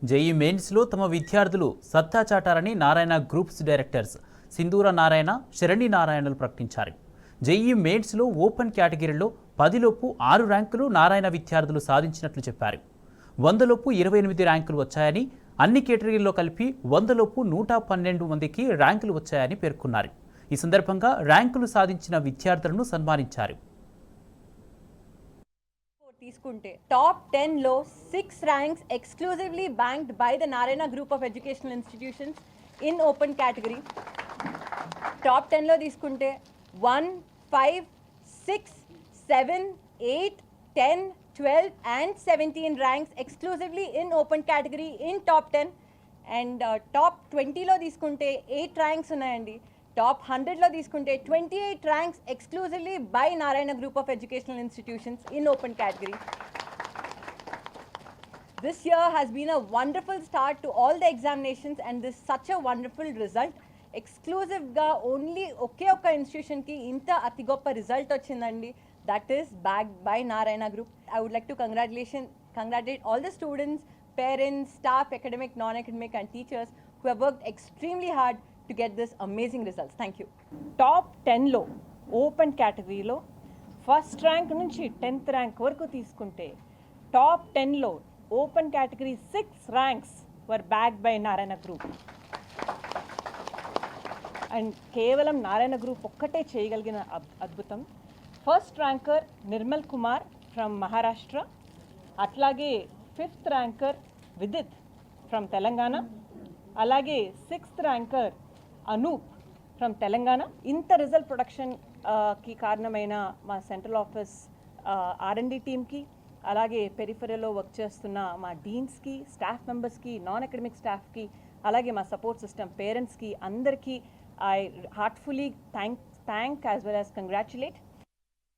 JEE మెయిన్స్లో తమ విద్యార్థులు సత్తా చాటారని నారాయణ గ్రూప్స్ డైరెక్టర్స్ సింధూర నారాయణ, శరణి నారాయణలు ప్రకటించారు. జేఈ మెయిన్స్లో ఓపెన్ కేటగిరీలో 10లోపు 6 ర్యాంకులు నారాయణ విద్యార్థులు సాధించినట్లు చెప్పారు. 100లోపు 28 ర్యాంకులు వచ్చాయని, అన్ని కేటగిరీల్లో కలిపి 100లోపు 112 మందికి ర్యాంకులు వచ్చాయని పేర్కొన్నారు. ఈ సందర్భంగా ర్యాంకులు సాధించిన విద్యార్థులను సన్మానించారు. తీసుకుంటే టాప్ 10లో 6 ranks exclusively backed by the Narayana group of educational institutions in open category. Top 10లో తీసుకుంటే 1, 5, 6, 7, 8, 10, 12 and 17 ranks exclusively in open category in top 10. And top 20లో తీసుకుంటే 8 ranks ఉన్నాయండి. టాప్ 100లో తీసుకుంటే 28 ranks exclusively by Narayana Group of Educational Institutions in open category. This year has been a wonderful start to all the examinations and this such a wonderful result. ఎక్స్క్లూజివ్గా only ఒకే ఒక్క ఇన్స్టిట్యూషన్కి ఇంత అతి గొప్ప result వచ్చిందండి. That is backed by Narayana group. I would like to congratulate all the students, parents, staff, academic, non-academic and teachers who have worked extremely hard to get this amazing results. Thank you. Top 10లో open కేటగిరీలో first rank నుంచి 10th rank వరకు తీసుకుంటే top 10లో open category 6 ranks were backed by Narayana group. And కేవలం Narayana group ఒక్కటే చేయగలిగిన అద్భుతం. First ranker Nirmal Kumar from Maharashtra, అట్లాగే 5th ranker Vidit from Telangana, అలాగే 6th ranker Anoop from Telangana. ఇంత రిజల్ట్ ప్రొడక్షన్కి కారణమైన మా సెంట్రల్ ఆఫీస్ R&D టీమ్కి, అలాగే పెరిఫెరలో వర్క్ చేస్తున్న మా డీన్స్కి, స్టాఫ్ మెంబర్స్కి, నాన్ అకాడమిక్ స్టాఫ్కి, అలాగే మా సపోర్ట్ సిస్టమ్ పేరెంట్స్కి అందరికీ I heartfully thank as well as congratulate.